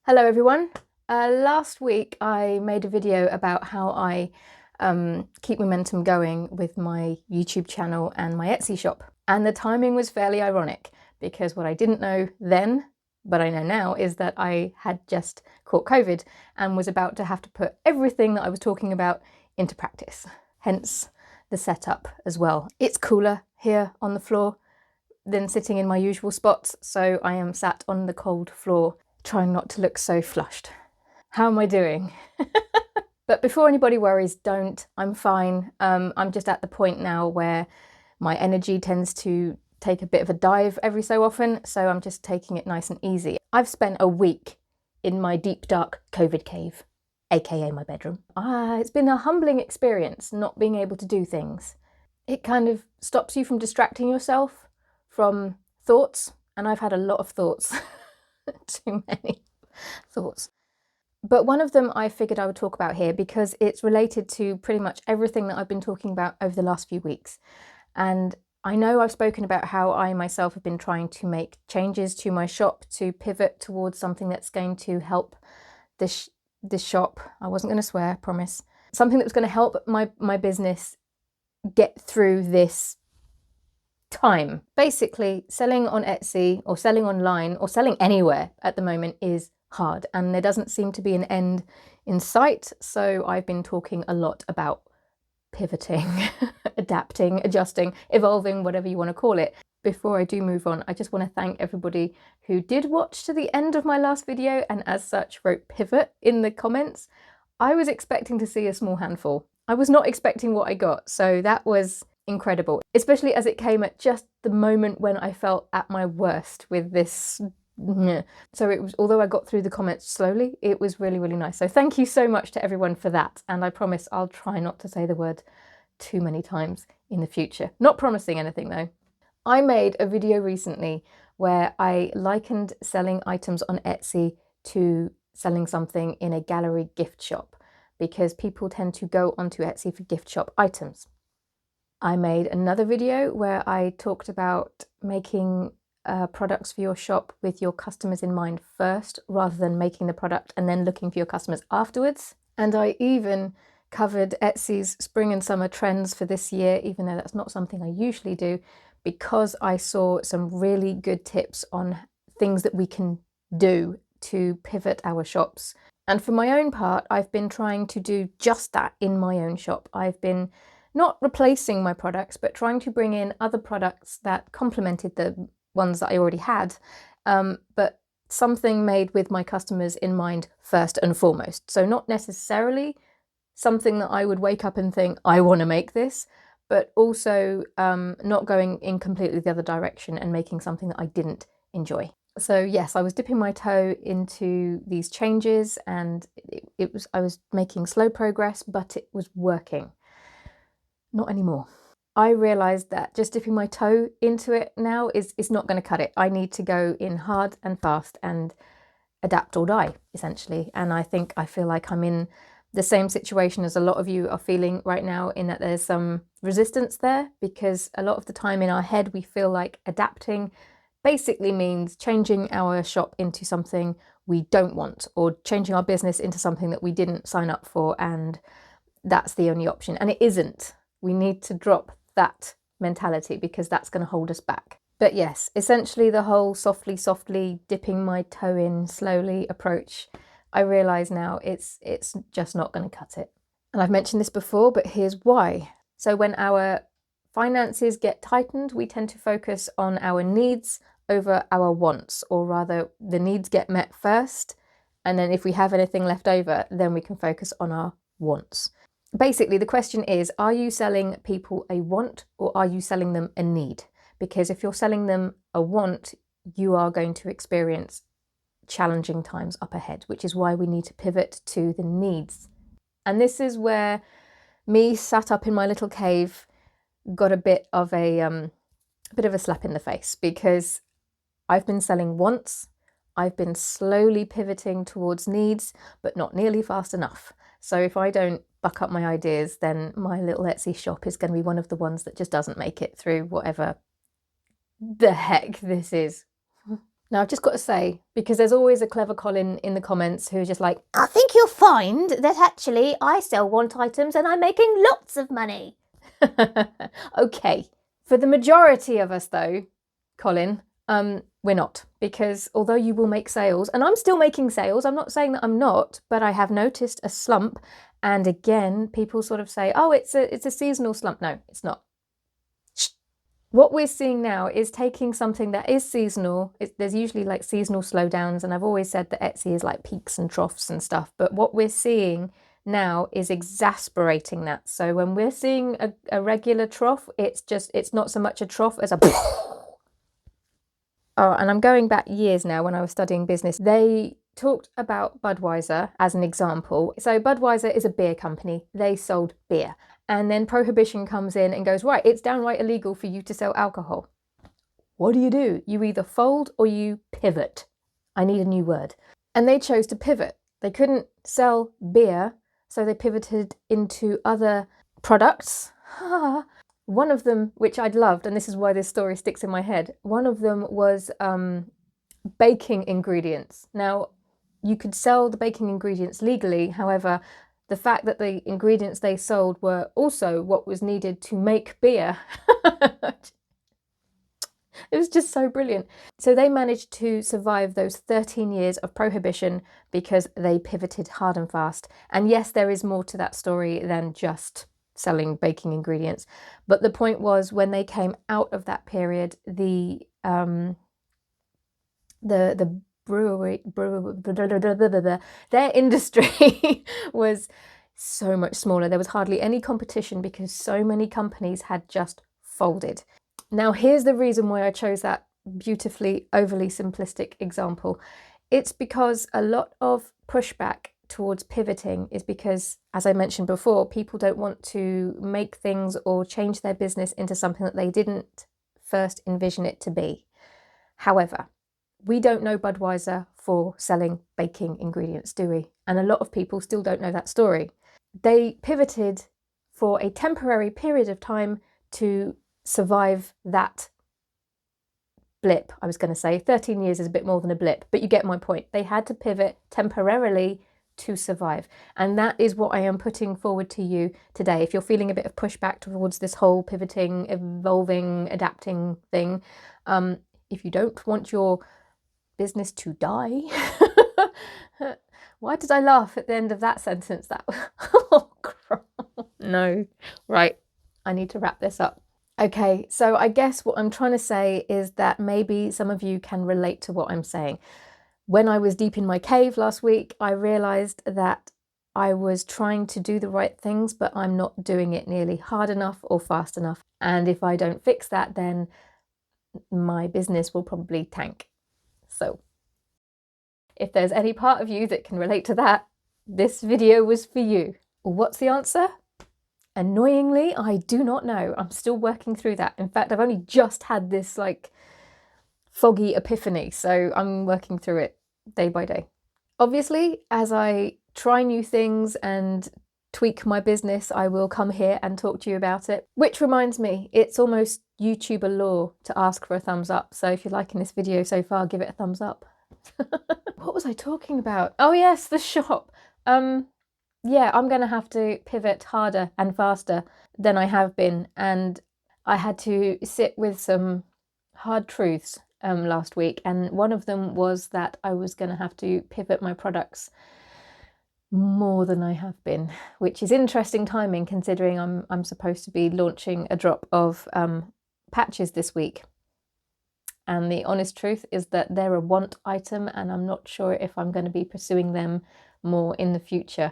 Hello everyone. Last week I made a video about how I keep momentum going with my YouTube channel and my Etsy shop. And the timing was fairly ironic because what I didn't know then, but I know now, is that I had just caught COVID and was about to have to put everything that I was talking about into practice. Hence the setup as well. It's cooler here on the floor than sitting in my usual spots, so I am sat on the cold floor trying not to look so flushed. How am I doing? But before anybody worries, don't. I'm fine. I'm just at the point now where my energy tends to take a bit of a dive every so often, so I'm just taking it nice and easy. I've spent a week in my deep dark COVID cave, aka my bedroom. It's been a humbling experience not being able to do things. It kind of stops you from distracting yourself from thoughts, and I've had a lot of thoughts. Too many thoughts. But one of them I figured I would talk about here because it's related to pretty much everything that I've been talking about over the last few weeks. And I know I've spoken about how I myself have been trying to make changes to my shop to pivot towards something that's going to help this shop. I wasn't going to swear, I promise. Something that was going to help my business get through this time. Basically, selling on Etsy or selling online or selling anywhere at the moment is hard, and there doesn't seem to be an end in sight. So I've been talking a lot about pivoting, adapting, adjusting, evolving, whatever you want to call it. Before I do move on, I just want to thank everybody who did watch to the end of my last video and as such wrote pivot in the comments. I was expecting to see a small handful. I was not expecting what I got, so that was incredible, especially as it came at just the moment when I felt at my worst with this. So it was, although I got through the comments slowly, it was really, really nice. So thank you so much to everyone for that. And I promise I'll try not to say the word too many times in the future. Not promising anything though. I made a video recently where I likened selling items on Etsy to selling something in a gallery gift shop, because people tend to go onto Etsy for gift shop items. I made another video where I talked about making products for your shop with your customers in mind first, rather than making the product and then looking for your customers afterwards. And I even covered Etsy's spring and summer trends for this year, even though that's not something I usually do, because I saw some really good tips on things that we can do to pivot our shops. And for my own part, I've been trying to do just that in my own shop. I've been not replacing my products, but trying to bring in other products that complemented the ones that I already had, but something made with my customers in mind first and foremost. So not necessarily something that I would wake up and think, I want to make this, but also not going in completely the other direction and making something that I didn't enjoy. So yes, I was dipping my toe into these changes, and I was making slow progress, but it was working. Not anymore. I realised that just dipping my toe into it now is not going to cut it. I need to go in hard and fast and adapt or die, essentially. And I feel like I'm in the same situation as a lot of you are feeling right now, in that there's some resistance there, because a lot of the time in our head we feel like adapting basically means changing our shop into something we don't want, or changing our business into something that we didn't sign up for, and that's the only option. And it isn't. We need to drop that mentality, because that's going to hold us back. But yes, essentially the whole softly dipping my toe in slowly approach, I realise now it's just not going to cut it. And I've mentioned this before, but here's why. So when our finances get tightened, we tend to focus on our needs over our wants, or rather the needs get met first, and then if we have anything left over, then we can focus on our wants. Basically, the question is, are you selling people a want, or are you selling them a need? Because if you're selling them a want, you are going to experience challenging times up ahead, which is why we need to pivot to the needs. And this is where me, sat up in my little cave, got a bit of a slap in the face, because I've been selling wants. I've been slowly pivoting towards needs, but not nearly fast enough. So if I don't buck up my ideas, then my little Etsy shop is going to be one of the ones that just doesn't make it through whatever the heck this is. Now, I've just got to say, because there's always a clever Colin in the comments who's just like, I think you'll find that actually I sell want items and I'm making lots of money. Okay. For the majority of us though, Colin, we're not, because although you will make sales, and I'm still making sales, I'm not saying that I'm not, but I have noticed a slump. And again, people sort of say, oh, it's a seasonal slump. No, it's not. What we're seeing now is taking something that is seasonal. There's usually like seasonal slowdowns, and I've always said that Etsy is like peaks and troughs and stuff, but what we're seeing now is exasperating that. So when we're seeing a regular trough, it's not so much a trough as a oh, and I'm going back years now when I was studying business. They talked about Budweiser as an example. So Budweiser is a beer company. They sold beer. And then Prohibition comes in and goes, right, it's downright illegal for you to sell alcohol. What do? You either fold or you pivot. I need a new word. And they chose to pivot. They couldn't sell beer, so they pivoted into other products. One of them, which I'd loved, and this is why this story sticks in my head, one of them was baking ingredients. Now, you could sell the baking ingredients legally, however, the fact that the ingredients they sold were also what was needed to make beer. It was just so brilliant. So they managed to survive those 13 years of prohibition because they pivoted hard and fast. And yes, there is more to that story than just selling baking ingredients. But the point was, when they came out of that period, the brewery, their industry was so much smaller. There was hardly any competition because so many companies had just folded. Now, here's the reason why I chose that beautifully overly simplistic example. It's because a lot of pushback towards pivoting is because, as I mentioned before, people don't want to make things or change their business into something that they didn't first envision it to be. However, we don't know Budweiser for selling baking ingredients, do we? And a lot of people still don't know that story. They pivoted for a temporary period of time to survive that blip. I was going to say 13 years is a bit more than a blip, but you get my point. They had to pivot temporarily to survive. And that is what I am putting forward to you today. If you're feeling a bit of pushback towards this whole pivoting, evolving, adapting thing, if you don't want your business to die. Why did I laugh at the end of that sentence? Oh, no. Right, I need to wrap this up. Okay, so I guess what I'm trying to say is that maybe some of you can relate to what I'm saying. When I was deep in my cave last week, I realized that I was trying to do the right things, but I'm not doing it nearly hard enough or fast enough. And if I don't fix that, then my business will probably tank. So if there's any part of you that can relate to that, this video was for you. What's the answer? Annoyingly, I do not know. I'm still working through that. In fact, I've only just had this like foggy epiphany, so I'm working through it day by day. Obviously, as I try new things and tweak my business, I will come here and talk to you about it. Which reminds me, it's almost YouTuber law to ask for a thumbs up. So if you're liking this video so far, give it a thumbs up. What was I talking about? Oh yes, the shop. Yeah, I'm going to have to pivot harder and faster than I have been. And I had to sit with some hard truths last week. And one of them was that I was going to have to pivot my products more than I have been, which is interesting timing considering I'm supposed to be launching a drop of patches this week. And the honest truth is that they're a want item and I'm not sure if I'm going to be pursuing them more in the future.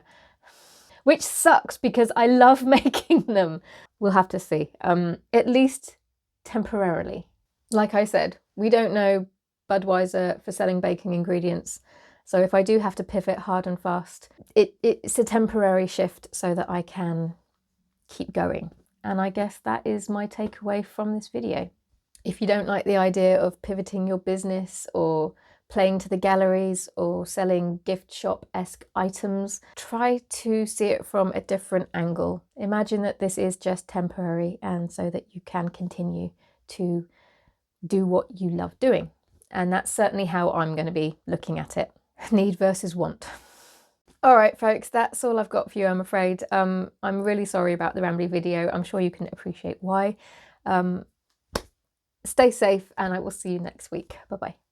Which sucks because I love making them. We'll have to see, at least temporarily. Like I said, we don't know Budweiser for selling baking ingredients. So if I do have to pivot hard and fast, it's a temporary shift so that I can keep going. And I guess that is my takeaway from this video. If you don't like the idea of pivoting your business or playing to the galleries or selling gift shop-esque items, try to see it from a different angle. Imagine that this is just temporary and so that you can continue to do what you love doing. And that's certainly how I'm going to be looking at it. Need versus want. All right, folks, that's all I've got for you, I'm afraid. I'm really sorry about the rambly video. I'm sure you can appreciate why. Stay safe, and I will see you next week. Bye-bye.